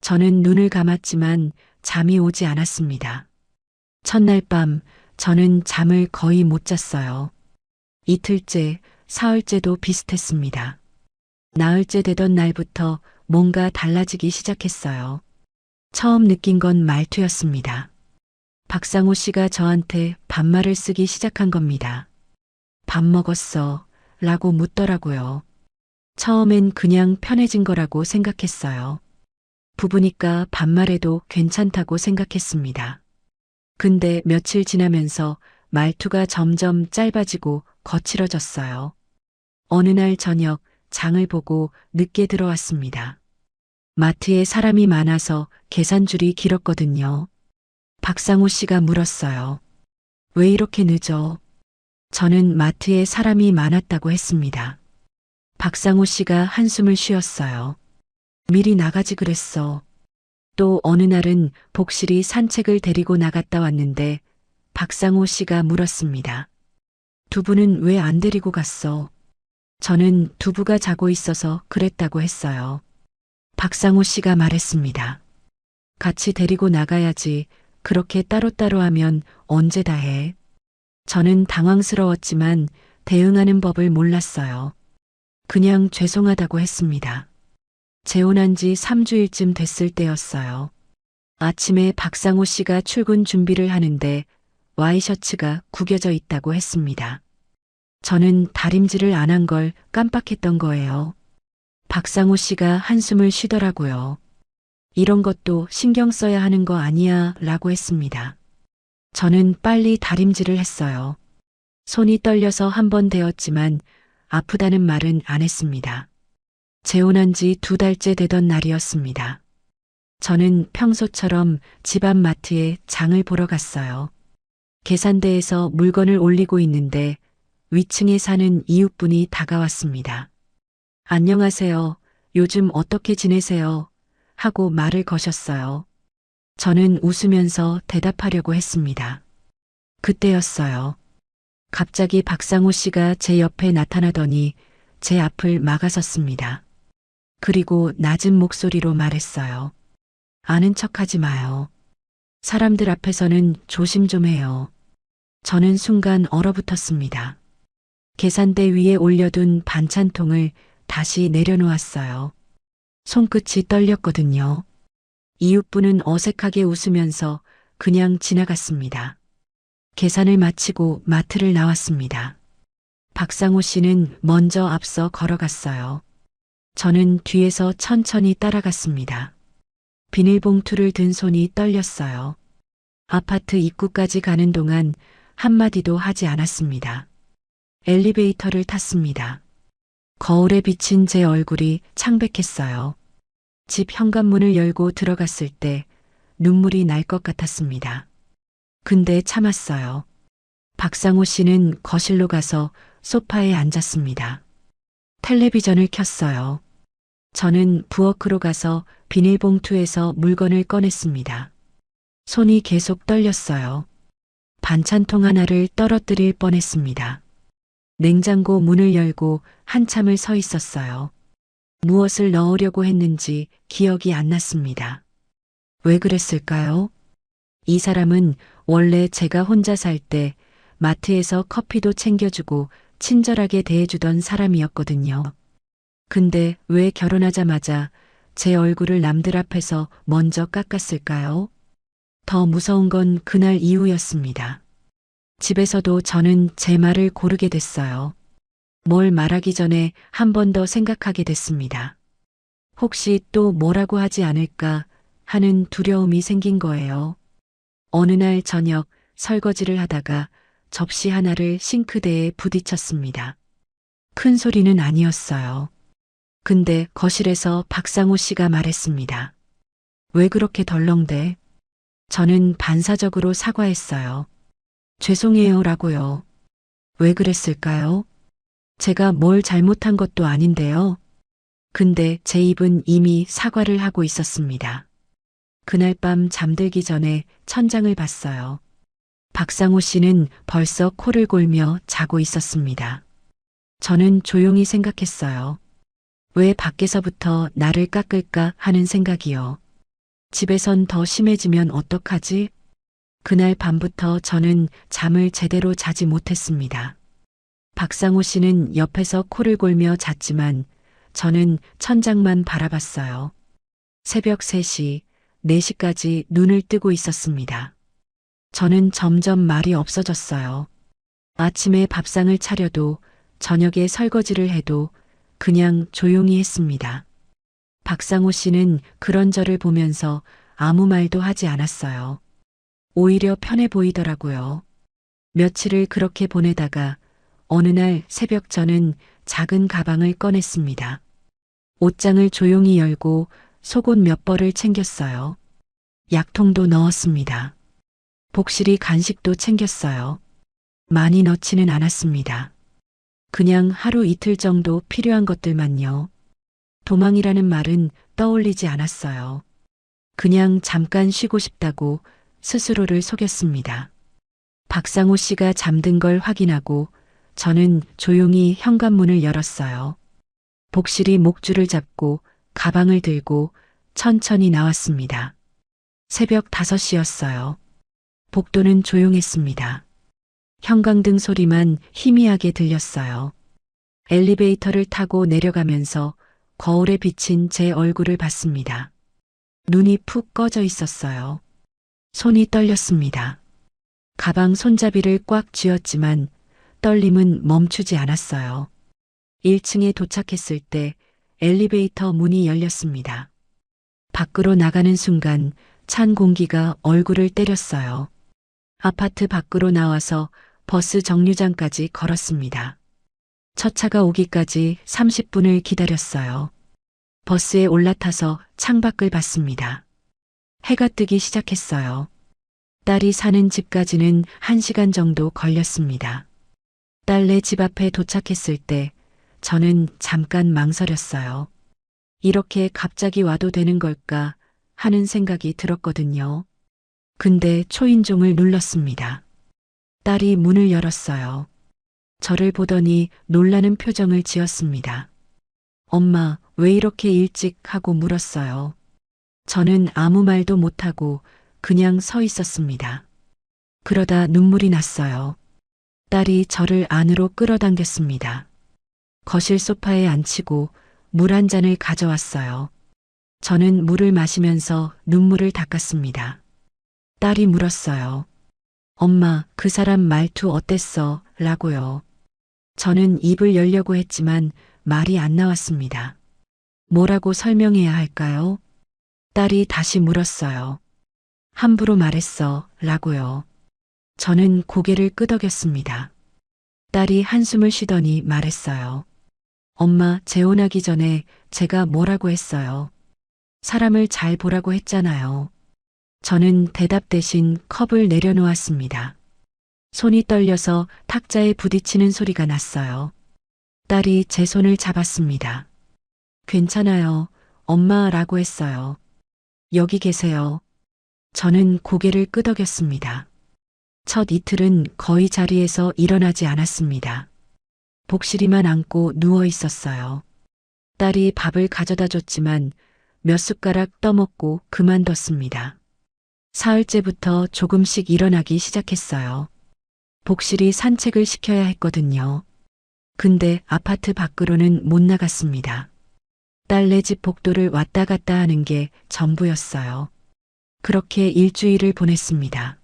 저는 눈을 감았지만 잠이 오지 않았습니다. 첫날 밤 저는 잠을 거의 못 잤어요. 이틀째, 사흘째도 비슷했습니다. 나흘째 되던 날부터 뭔가 달라지기 시작했어요. 처음 느낀 건 말투였습니다. 박상호 씨가 저한테 반말을 쓰기 시작한 겁니다. 밥 먹었어? 라고 묻더라고요. 처음엔 그냥 편해진 거라고 생각했어요. 부부니까 반말해도 괜찮다고 생각했습니다. 근데 며칠 지나면서 말투가 점점 짧아지고 거칠어졌어요. 어느 날 저녁 장을 보고 늦게 들어왔습니다. 마트에 사람이 많아서 계산줄이 길었거든요. 박상호 씨가 물었어요. 왜 이렇게 늦어? 저는 마트에 사람이 많았다고 했습니다. 박상호 씨가 한숨을 쉬었어요. 미리 나가지 그랬어. 또 어느 날은 복실이 산책을 데리고 나갔다 왔는데 박상호 씨가 물었습니다. 두부는 왜 안 데리고 갔어? 저는 두부가 자고 있어서 그랬다고 했어요. 박상호 씨가 말했습니다. 같이 데리고 나가야지. 그렇게 따로따로 하면 언제 다 해? 저는 당황스러웠지만 대응하는 법을 몰랐어요. 그냥 죄송하다고 했습니다. 재혼한 지 3주일쯤 됐을 때였어요. 아침에 박상호 씨가 출근 준비를 하는데 와이셔츠가 구겨져 있다고 했습니다. 저는 다림질을 안 한 걸 깜빡했던 거예요. 박상호 씨가 한숨을 쉬더라고요. 이런 것도 신경 써야 하는 거 아니야 라고 했습니다. 저는 빨리 다림질을 했어요. 손이 떨려서 한 번 데었지만 아프다는 말은 안 했습니다. 재혼한 지 2달째 되던 날이었습니다. 저는 평소처럼 집 앞 마트에 장을 보러 갔어요. 계산대에서 물건을 올리고 있는데 위층에 사는 이웃분이 다가왔습니다. 안녕하세요. 요즘 어떻게 지내세요? 하고 말을 거셨어요. 저는 웃으면서 대답하려고 했습니다. 그때였어요. 갑자기 박상호 씨가 제 옆에 나타나더니 제 앞을 막아섰습니다. 그리고 낮은 목소리로 말했어요. 아는 척하지 마요. 사람들 앞에서는 조심 좀 해요. 저는 순간 얼어붙었습니다. 계산대 위에 올려둔 반찬통을 다시 내려놓았어요. 손끝이 떨렸거든요. 이웃분은 어색하게 웃으면서 그냥 지나갔습니다. 계산을 마치고 마트를 나왔습니다. 박상호 씨는 먼저 앞서 걸어갔어요. 저는 뒤에서 천천히 따라갔습니다. 비닐봉투를 든 손이 떨렸어요. 아파트 입구까지 가는 동안 한마디도 하지 않았습니다. 엘리베이터를 탔습니다. 거울에 비친 제 얼굴이 창백했어요. 집 현관문을 열고 들어갔을 때 눈물이 날 것 같았습니다. 근데 참았어요. 박상호 씨는 거실로 가서 소파에 앉았습니다. 텔레비전을 켰어요. 저는 부엌으로 가서 비닐봉투에서 물건을 꺼냈습니다. 손이 계속 떨렸어요. 반찬통 하나를 떨어뜨릴 뻔했습니다. 냉장고 문을 열고 한참을 서 있었어요. 무엇을 넣으려고 했는지 기억이 안 났습니다. 왜 그랬을까요? 이 사람은 원래 제가 혼자 살 때 마트에서 커피도 챙겨주고 친절하게 대해주던 사람이었거든요. 근데 왜 결혼하자마자 제 얼굴을 남들 앞에서 먼저 깎았을까요? 더 무서운 건 그날 이후였습니다. 집에서도 저는 제 말을 고르게 됐어요. 뭘 말하기 전에 한 번 더 생각하게 됐습니다. 혹시 또 뭐라고 하지 않을까 하는 두려움이 생긴 거예요. 어느 날 저녁 설거지를 하다가 접시 하나를 싱크대에 부딪혔습니다. 큰 소리는 아니었어요. 근데 거실에서 박상호 씨가 말했습니다. 왜 그렇게 덜렁대? 저는 반사적으로 사과했어요. 죄송해요 라고요. 왜 그랬을까요? 제가 뭘 잘못한 것도 아닌데요. 근데 제 입은 이미 사과를 하고 있었습니다. 그날 밤 잠들기 전에 천장을 봤어요. 박상호 씨는 벌써 코를 골며 자고 있었습니다. 저는 조용히 생각했어요. 왜 밖에서부터 나를 깎을까 하는 생각이요. 집에선 더 심해지면 어떡하지? 그날 밤부터 저는 잠을 제대로 자지 못했습니다. 박상호 씨는 옆에서 코를 골며 잤지만 저는 천장만 바라봤어요. 새벽 3시, 4시까지 눈을 뜨고 있었습니다. 저는 점점 말이 없어졌어요. 아침에 밥상을 차려도 저녁에 설거지를 해도 그냥 조용히 했습니다. 박상호 씨는 그런 저를 보면서 아무 말도 하지 않았어요. 오히려 편해 보이더라고요. 며칠을 그렇게 보내다가 어느 날 새벽 저는 작은 가방을 꺼냈습니다. 옷장을 조용히 열고 속옷 몇 벌을 챙겼어요. 약통도 넣었습니다. 복실이 간식도 챙겼어요. 많이 넣지는 않았습니다. 그냥 하루 이틀 정도 필요한 것들만요. 도망이라는 말은 떠올리지 않았어요. 그냥 잠깐 쉬고 싶다고 스스로를 속였습니다. 박상호 씨가 잠든 걸 확인하고 저는 조용히 현관문을 열었어요. 복실이 목줄을 잡고 가방을 들고 천천히 나왔습니다. 새벽 5시였어요. 복도는 조용했습니다. 형광등 소리만 희미하게 들렸어요. 엘리베이터를 타고 내려가면서 거울에 비친 제 얼굴을 봤습니다. 눈이 푹 꺼져 있었어요. 손이 떨렸습니다. 가방 손잡이를 꽉 쥐었지만 떨림은 멈추지 않았어요. 1층에 도착했을 때 엘리베이터 문이 열렸습니다. 밖으로 나가는 순간 찬 공기가 얼굴을 때렸어요. 아파트 밖으로 나와서 버스 정류장까지 걸었습니다. 첫 차가 오기까지 30분을 기다렸어요. 버스에 올라타서 창밖을 봤습니다. 해가 뜨기 시작했어요. 딸이 사는 집까지는 1시간 정도 걸렸습니다. 딸네 집 앞에 도착했을 때 저는 잠깐 망설였어요. 이렇게 갑자기 와도 되는 걸까 하는 생각이 들었거든요. 근데 초인종을 눌렀습니다. 딸이 문을 열었어요. 저를 보더니 놀라는 표정을 지었습니다. 엄마, 왜 이렇게 일찍 하고 물었어요. 저는 아무 말도 못하고 그냥 서 있었습니다. 그러다 눈물이 났어요. 딸이 저를 안으로 끌어당겼습니다. 거실 소파에 앉히고 물 한 잔을 가져왔어요. 저는 물을 마시면서 눈물을 닦았습니다. 딸이 물었어요. 엄마, 그 사람 말투 어땠어? 라고요. 저는 입을 열려고 했지만 말이 안 나왔습니다. 뭐라고 설명해야 할까요? 딸이 다시 물었어요. 함부로 말했어. 라고요. 저는 고개를 끄덕였습니다. 딸이 한숨을 쉬더니 말했어요. 엄마, 재혼하기 전에 제가 뭐라고 했어요. 사람을 잘 보라고 했잖아요. 저는 대답 대신 컵을 내려놓았습니다. 손이 떨려서 탁자에 부딪히는 소리가 났어요. 딸이 제 손을 잡았습니다. 괜찮아요, 엄마라고 했어요. 여기 계세요. 저는 고개를 끄덕였습니다. 첫 이틀은 거의 자리에서 일어나지 않았습니다. 복실이만 안고 누워 있었어요. 딸이 밥을 가져다 줬지만 몇 숟가락 떠먹고 그만뒀습니다. 사흘째부터 조금씩 일어나기 시작했어요. 복실이 산책을 시켜야 했거든요. 근데 아파트 밖으로는 못 나갔습니다. 딸네 집 복도를 왔다 갔다 하는 게 전부였어요. 그렇게 일주일을 보냈습니다.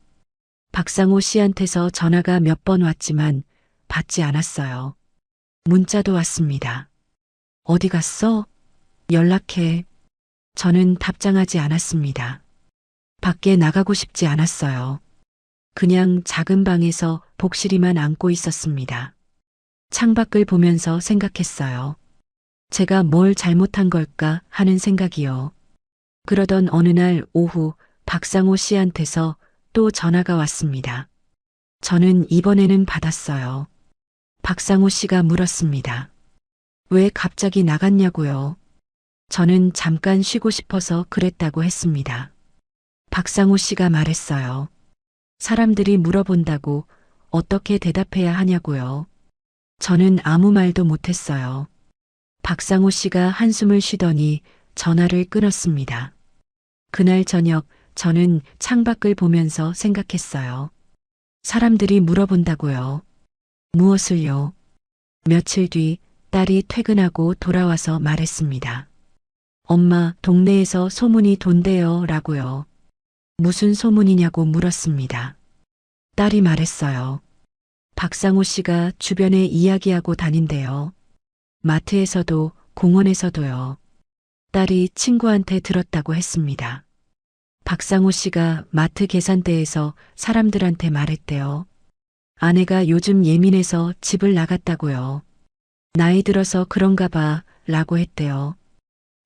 박상호 씨한테서 전화가 몇 번 왔지만 받지 않았어요. 문자도 왔습니다. 어디 갔어? 연락해. 저는 답장하지 않았습니다. 밖에 나가고 싶지 않았어요. 그냥 작은 방에서 복실이만 안고 있었습니다. 창밖을 보면서 생각했어요. 제가 뭘 잘못한 걸까 하는 생각이요. 그러던 어느 날 오후 박상호 씨한테서 또 전화가 왔습니다. 저는 이번에는 받았어요. 박상호 씨가 물었습니다. 왜 갑자기 나갔냐고요? 저는 잠깐 쉬고 싶어서 그랬다고 했습니다. 박상호 씨가 말했어요. 사람들이 물어본다고 어떻게 대답해야 하냐고요. 저는 아무 말도 못했어요. 박상호 씨가 한숨을 쉬더니 전화를 끊었습니다. 그날 저녁 저는 창밖을 보면서 생각했어요. 사람들이 물어본다고요. 무엇을요? 며칠 뒤 딸이 퇴근하고 돌아와서 말했습니다. 엄마, 동네에서 소문이 돈대요 라고요. 무슨 소문이냐고 물었습니다. 딸이 말했어요. 박상호 씨가 주변에 이야기하고 다닌대요. 마트에서도 공원에서도요. 딸이 친구한테 들었다고 했습니다. 박상호 씨가 마트 계산대에서 사람들한테 말했대요. 아내가 요즘 예민해서 집을 나갔다고요. 나이 들어서 그런가 봐 라고 했대요.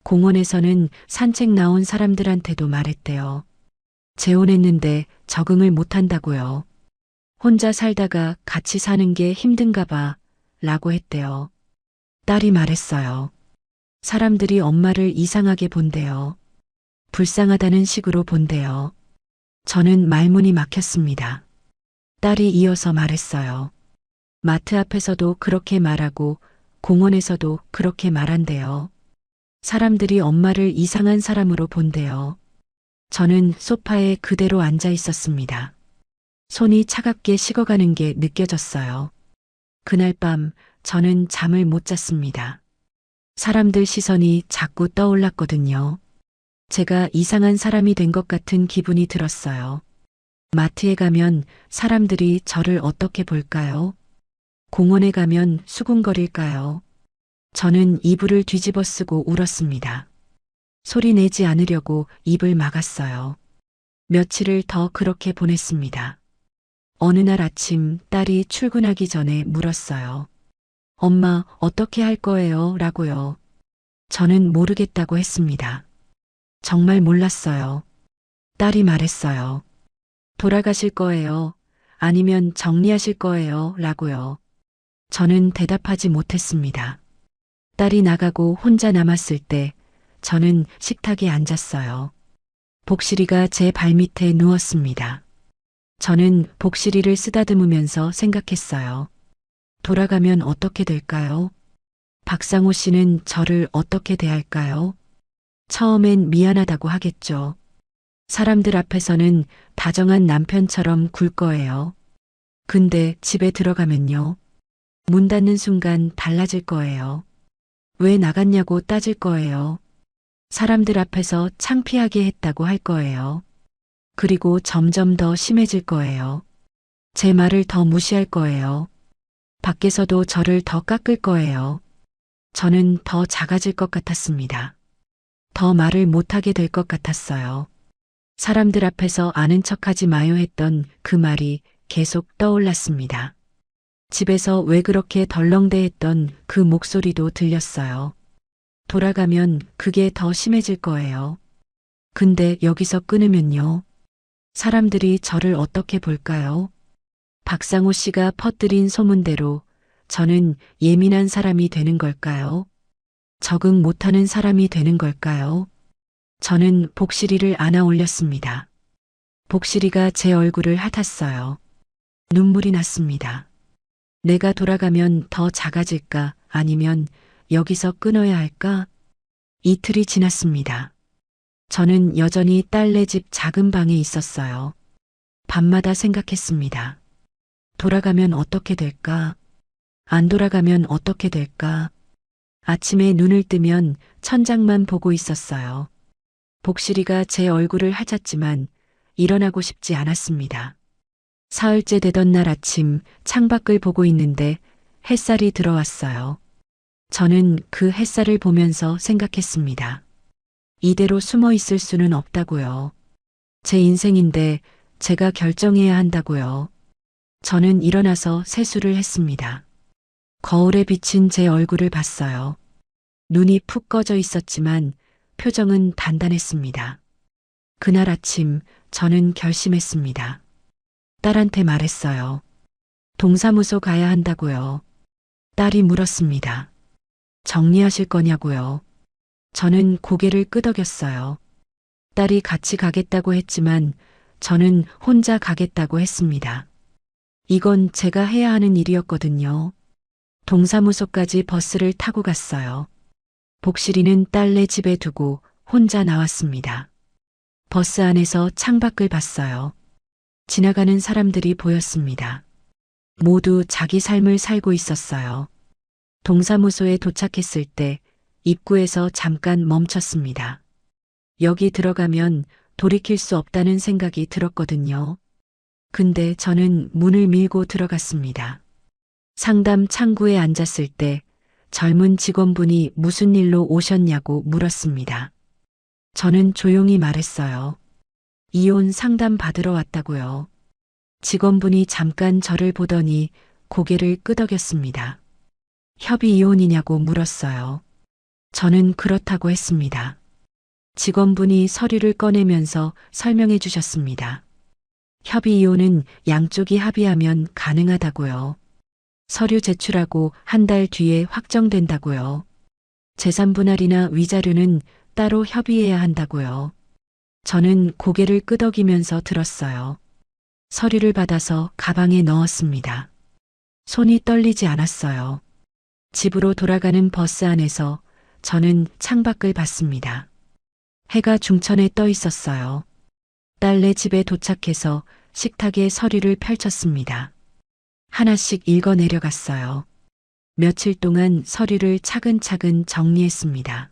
공원에서는 산책 나온 사람들한테도 말했대요. 재혼했는데 적응을 못한다고요. 혼자 살다가 같이 사는 게 힘든가 봐 라고 했대요. 딸이 말했어요. 사람들이 엄마를 이상하게 본대요. 불쌍하다는 식으로 본대요. 저는 말문이 막혔습니다. 딸이 이어서 말했어요. 마트 앞에서도 그렇게 말하고 공원에서도 그렇게 말한대요. 사람들이 엄마를 이상한 사람으로 본대요. 저는 소파에 그대로 앉아 있었습니다. 손이 차갑게 식어가는 게 느껴졌어요. 그날 밤 저는 잠을 못 잤습니다. 사람들 시선이 자꾸 떠올랐거든요. 제가 이상한 사람이 된 것 같은 기분이 들었어요. 마트에 가면 사람들이 저를 어떻게 볼까요? 공원에 가면 수군거릴까요? 저는 이불을 뒤집어 쓰고 울었습니다. 소리 내지 않으려고 입을 막았어요. 며칠을 더 그렇게 보냈습니다. 어느 날 아침 딸이 출근하기 전에 물었어요. 엄마, 어떻게 할 거예요? 라고요. 저는 모르겠다고 했습니다. 정말 몰랐어요. 딸이 말했어요. 돌아가실 거예요? 아니면 정리하실 거예요? 라고요. 저는 대답하지 못했습니다. 딸이 나가고 혼자 남았을 때 저는 식탁에 앉았어요. 복실이가 제 발밑에 누웠습니다. 저는 복실이를 쓰다듬으면서 생각했어요. 돌아가면 어떻게 될까요? 박상호 씨는 저를 어떻게 대할까요? 처음엔 미안하다고 하겠죠. 사람들 앞에서는 다정한 남편처럼 굴 거예요. 근데 집에 들어가면요. 문 닫는 순간 달라질 거예요. 왜 나갔냐고 따질 거예요. 사람들 앞에서 창피하게 했다고 할 거예요. 그리고 점점 더 심해질 거예요. 제 말을 더 무시할 거예요. 밖에서도 저를 더 깎을 거예요. 저는 더 작아질 것 같았습니다. 더 말을 못하게 될 것 같았어요. 사람들 앞에서 아는 척하지 마요 했던 그 말이 계속 떠올랐습니다. 집에서 왜 그렇게 덜렁대했던 그 목소리도 들렸어요. 돌아가면 그게 더 심해질 거예요. 근데 여기서 끊으면요. 사람들이 저를 어떻게 볼까요? 박상호 씨가 퍼뜨린 소문대로 저는 예민한 사람이 되는 걸까요? 적응 못하는 사람이 되는 걸까요? 저는 복실이를 안아 올렸습니다. 복실이가 제 얼굴을 핥았어요. 눈물이 났습니다. 내가 돌아가면 더 작아질까 아니면 여기서 끊어야 할까? 이틀이 지났습니다. 저는 여전히 딸네 집 작은 방에 있었어요. 밤마다 생각했습니다. 돌아가면 어떻게 될까? 안 돌아가면 어떻게 될까? 아침에 눈을 뜨면 천장만 보고 있었어요. 복실이가 제 얼굴을 핥았지만 일어나고 싶지 않았습니다. 사흘째 되던 날 아침 창밖을 보고 있는데 햇살이 들어왔어요. 저는 그 햇살을 보면서 생각했습니다. 이대로 숨어 있을 수는 없다고요. 제 인생인데 제가 결정해야 한다고요. 저는 일어나서 세수를 했습니다. 거울에 비친 제 얼굴을 봤어요. 눈이 푹 꺼져 있었지만 표정은 단단했습니다. 그날 아침 저는 결심했습니다. 딸한테 말했어요. 동사무소 가야 한다고요. 딸이 물었습니다. 정리하실 거냐고요. 저는 고개를 끄덕였어요. 딸이 같이 가겠다고 했지만 저는 혼자 가겠다고 했습니다. 이건 제가 해야 하는 일이었거든요. 동사무소까지 버스를 타고 갔어요. 복실이는 딸네 집에 두고 혼자 나왔습니다. 버스 안에서 창밖을 봤어요. 지나가는 사람들이 보였습니다. 모두 자기 삶을 살고 있었어요. 동사무소에 도착했을 때 입구에서 잠깐 멈췄습니다. 여기 들어가면 돌이킬 수 없다는 생각이 들었거든요. 근데 저는 문을 밀고 들어갔습니다. 상담 창구에 앉았을 때 젊은 직원분이 무슨 일로 오셨냐고 물었습니다. 저는 조용히 말했어요. 이혼 상담 받으러 왔다고요. 직원분이 잠깐 저를 보더니 고개를 끄덕였습니다. 협의 이혼이냐고 물었어요. 저는 그렇다고 했습니다. 직원분이 서류를 꺼내면서 설명해 주셨습니다. 협의 이혼은 양쪽이 합의하면 가능하다고요. 서류 제출하고 한 달 뒤에 확정된다고요. 재산 분할이나 위자료는 따로 협의해야 한다고요. 저는 고개를 끄덕이면서 들었어요. 서류를 받아서 가방에 넣었습니다. 손이 떨리지 않았어요. 집으로 돌아가는 버스 안에서 저는 창밖을 봤습니다. 해가 중천에 떠 있었어요. 딸네 집에 도착해서 식탁에 서류를 펼쳤습니다. 하나씩 읽어 내려갔어요. 며칠 동안 서류를 차근차근 정리했습니다.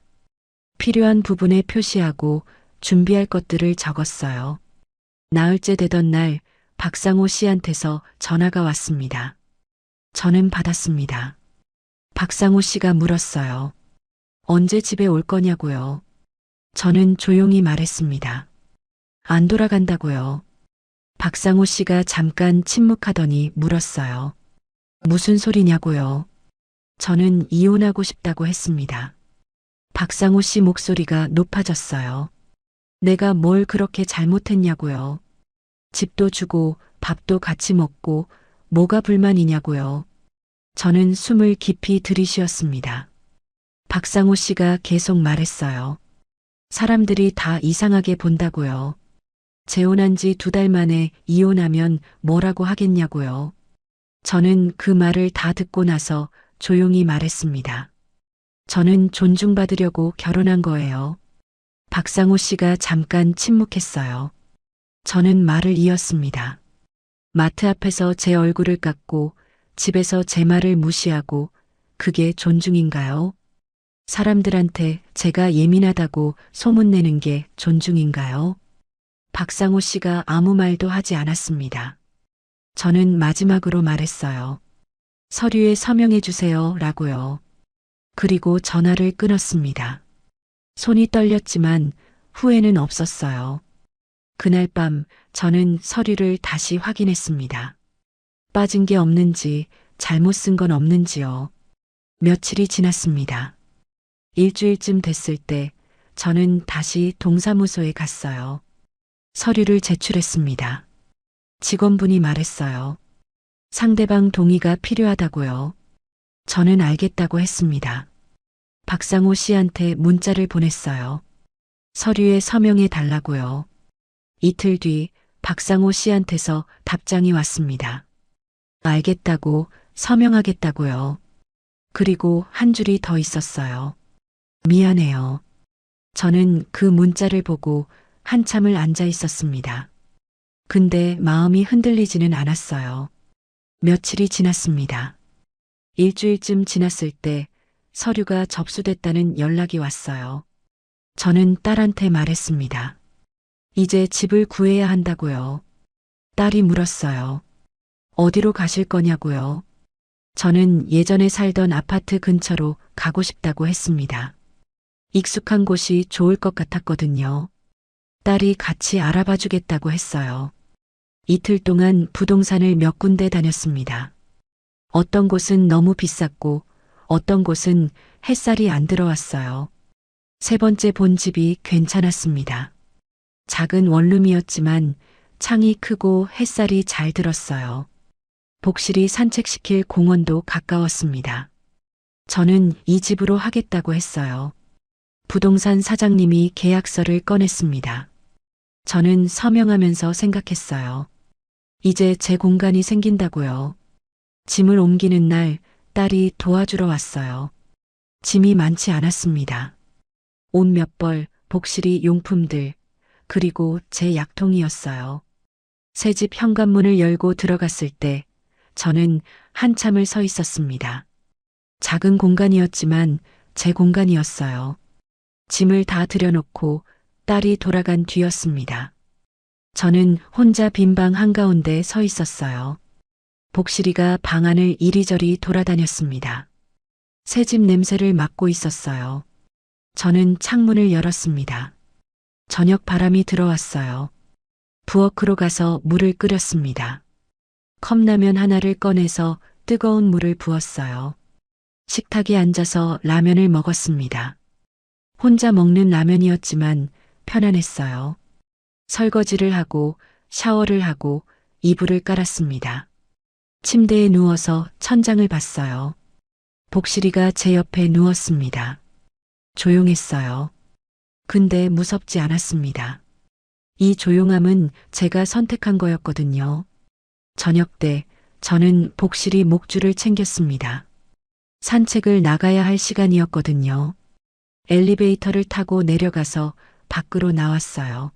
필요한 부분에 표시하고 준비할 것들을 적었어요. 나흘째 되던 날 박상호 씨한테서 전화가 왔습니다. 저는 받았습니다. 박상호 씨가 물었어요. 언제 집에 올 거냐고요. 저는 조용히 말했습니다. 안 돌아간다고요. 박상호 씨가 잠깐 침묵하더니 물었어요. 무슨 소리냐고요. 저는 이혼하고 싶다고 했습니다. 박상호 씨 목소리가 높아졌어요. 내가 뭘 그렇게 잘못했냐고요. 집도 주고 밥도 같이 먹고 뭐가 불만이냐고요. 저는 숨을 깊이 들이쉬었습니다. 박상호 씨가 계속 말했어요. 사람들이 다 이상하게 본다고요. 재혼한 지 2달 만에 이혼하면 뭐라고 하겠냐고요. 저는 그 말을 다 듣고 나서 조용히 말했습니다. 저는 존중받으려고 결혼한 거예요. 박상호 씨가 잠깐 침묵했어요. 저는 말을 이었습니다. 마트 앞에서 제 얼굴을 깎고 집에서 제 말을 무시하고 그게 존중인가요? 사람들한테 제가 예민하다고 소문내는 게 존중인가요? 박상호 씨가 아무 말도 하지 않았습니다. 저는 마지막으로 말했어요. 서류에 서명해 주세요 라고요. 그리고 전화를 끊었습니다. 손이 떨렸지만 후회는 없었어요. 그날 밤 저는 서류를 다시 확인했습니다. 빠진 게 없는지 잘못 쓴 건 없는지요. 며칠이 지났습니다. 일주일쯤 됐을 때 저는 다시 동사무소에 갔어요. 서류를 제출했습니다. 직원분이 말했어요. 상대방 동의가 필요하다고요. 저는 알겠다고 했습니다. 박상호 씨한테 문자를 보냈어요. 서류에 서명해 달라고요. 이틀 뒤 박상호 씨한테서 답장이 왔습니다. 알겠다고, 서명하겠다고요. 그리고 한 줄이 더 있었어요. 미안해요. 저는 그 문자를 보고 한참을 앉아 있었습니다. 근데 마음이 흔들리지는 않았어요. 며칠이 지났습니다. 일주일쯤 지났을 때 서류가 접수됐다는 연락이 왔어요. 저는 딸한테 말했습니다. 이제 집을 구해야 한다고요. 딸이 물었어요. 어디로 가실 거냐고요. 저는 예전에 살던 아파트 근처로 가고 싶다고 했습니다. 익숙한 곳이 좋을 것 같았거든요. 딸이 같이 알아봐 주겠다고 했어요. 이틀 동안 부동산을 몇 군데 다녔습니다. 어떤 곳은 너무 비쌌고 어떤 곳은 햇살이 안 들어왔어요. 세 번째 본 집이 괜찮았습니다. 작은 원룸이었지만 창이 크고 햇살이 잘 들었어요. 복실이 산책시킬 공원도 가까웠습니다. 저는 이 집으로 하겠다고 했어요. 부동산 사장님이 계약서를 꺼냈습니다. 저는 서명하면서 생각했어요. 이제 제 공간이 생긴다고요. 짐을 옮기는 날 딸이 도와주러 왔어요. 짐이 많지 않았습니다. 옷 몇 벌, 복실이 용품들, 그리고 제 약통이었어요. 새 집 현관문을 열고 들어갔을 때 저는 한참을 서 있었습니다. 작은 공간이었지만 제 공간이었어요. 짐을 다 들여놓고 딸이 돌아간 뒤였습니다. 저는 혼자 빈 방 한가운데 서 있었어요. 복실이가 방 안을 이리저리 돌아다녔습니다. 새집 냄새를 맡고 있었어요. 저는 창문을 열었습니다. 저녁 바람이 들어왔어요. 부엌으로 가서 물을 끓였습니다. 컵라면 하나를 꺼내서 뜨거운 물을 부었어요. 식탁에 앉아서 라면을 먹었습니다. 혼자 먹는 라면이었지만 편안했어요. 설거지를 하고 샤워를 하고 이불을 깔았습니다. 침대에 누워서 천장을 봤어요. 복실이가 제 옆에 누웠습니다. 조용했어요. 근데 무섭지 않았습니다. 이 조용함은 제가 선택한 거였거든요. 저녁 때 저는 복실이 목줄을 챙겼습니다. 산책을 나가야 할 시간이었거든요. 엘리베이터를 타고 내려가서 밖으로 나왔어요.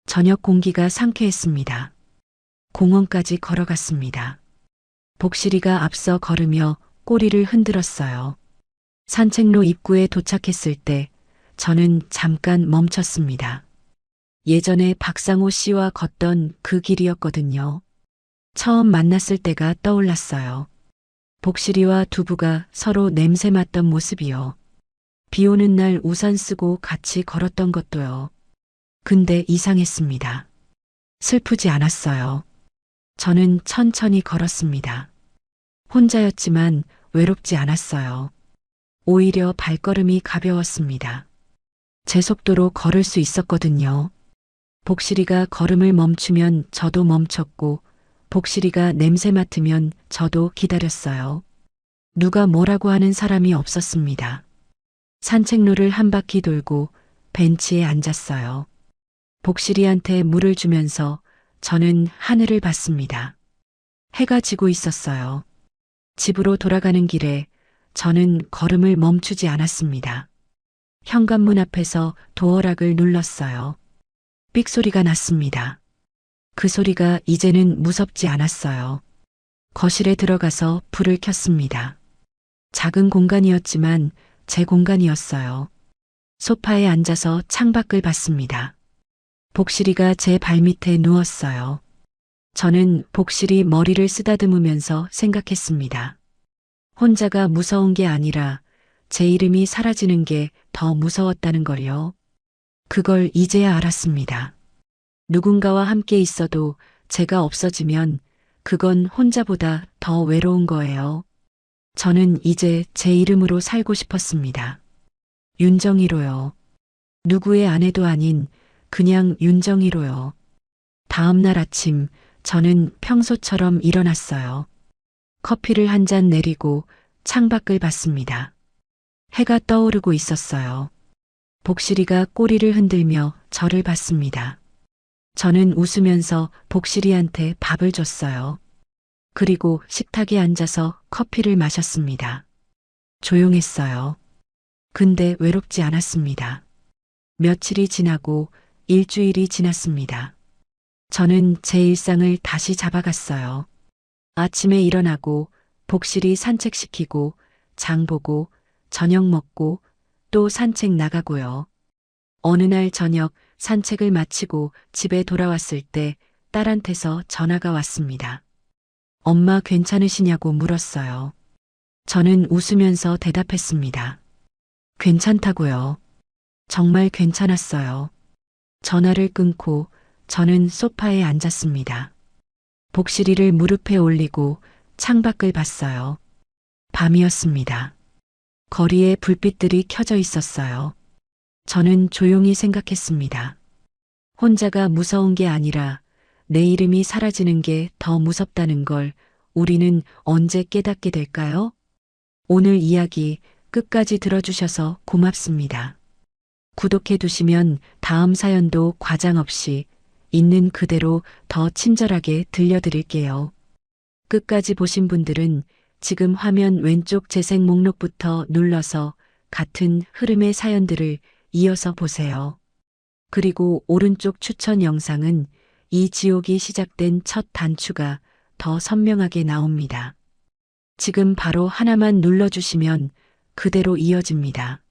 저녁 공기가 상쾌했습니다. 공원까지 걸어갔습니다. 복실이가 앞서 걸으며 꼬리를 흔들었어요. 산책로 입구에 도착했을 때 저는 잠깐 멈췄습니다. 예전에 박상호 씨와 걷던 그 길이었거든요. 처음 만났을 때가 떠올랐어요. 복실이와 두부가 서로 냄새 맡던 모습이요. 비 오는 날 우산 쓰고 같이 걸었던 것도요. 근데 이상했습니다. 슬프지 않았어요. 저는 천천히 걸었습니다. 혼자였지만 외롭지 않았어요. 오히려 발걸음이 가벼웠습니다. 제 속도로 걸을 수 있었거든요. 복실이가 걸음을 멈추면 저도 멈췄고 복실이가 냄새 맡으면 저도 기다렸어요. 누가 뭐라고 하는 사람이 없었습니다. 산책로를 한 바퀴 돌고 벤치에 앉았어요. 복실이한테 물을 주면서 저는 하늘을 봤습니다. 해가 지고 있었어요. 집으로 돌아가는 길에 저는 걸음을 멈추지 않았습니다. 현관문 앞에서 도어락을 눌렀어요. 삑 소리가 났습니다. 그 소리가 이제는 무섭지 않았어요. 거실에 들어가서 불을 켰습니다. 작은 공간이었지만 제 공간이었어요. 소파에 앉아서 창밖을 봤습니다. 복실이가 제 발밑에 누웠어요. 저는 복실이 머리를 쓰다듬으면서 생각했습니다. 혼자가 무서운 게 아니라 제 이름이 사라지는 게 더 무서웠다는 걸요. 그걸 이제야 알았습니다. 누군가와 함께 있어도 제가 없어지면 그건 혼자보다 더 외로운 거예요. 저는 이제 제 이름으로 살고 싶었습니다. 윤정희로요. 누구의 아내도 아닌 그냥 윤정희로요. 다음 날 아침 저는 평소처럼 일어났어요. 커피를 한 잔 내리고 창밖을 봤습니다. 해가 떠오르고 있었어요. 복실이가 꼬리를 흔들며 저를 봤습니다. 저는 웃으면서 복실이한테 밥을 줬어요. 그리고 식탁에 앉아서 커피를 마셨습니다. 조용했어요. 근데 외롭지 않았습니다. 며칠이 지나고 일주일이 지났습니다. 저는 제 일상을 다시 잡아갔어요. 아침에 일어나고 복실이 산책시키고 장 보고 저녁 먹고 또 산책 나가고요. 어느 날 저녁 산책을 마치고 집에 돌아왔을 때 딸한테서 전화가 왔습니다. 엄마 괜찮으시냐고 물었어요. 저는 웃으면서 대답했습니다. 괜찮다고요. 정말 괜찮았어요. 전화를 끊고 저는 소파에 앉았습니다. 복실이를 무릎에 올리고 창밖을 봤어요. 밤이었습니다. 거리에 불빛들이 켜져 있었어요. 저는 조용히 생각했습니다. 혼자가 무서운 게 아니라 내 이름이 사라지는 게 더 무섭다는 걸 우리는 언제 깨닫게 될까요? 오늘 이야기 끝까지 들어주셔서 고맙습니다. 구독해 두시면 다음 사연도 과장 없이 있는 그대로 더 친절하게 들려드릴게요. 끝까지 보신 분들은 지금 화면 왼쪽 재생 목록부터 눌러서 같은 흐름의 사연들을 이어서 보세요. 그리고 오른쪽 추천 영상은 이 지옥이 시작된 첫 단추가 더 선명하게 나옵니다. 지금 바로 하나만 눌러주시면 그대로 이어집니다.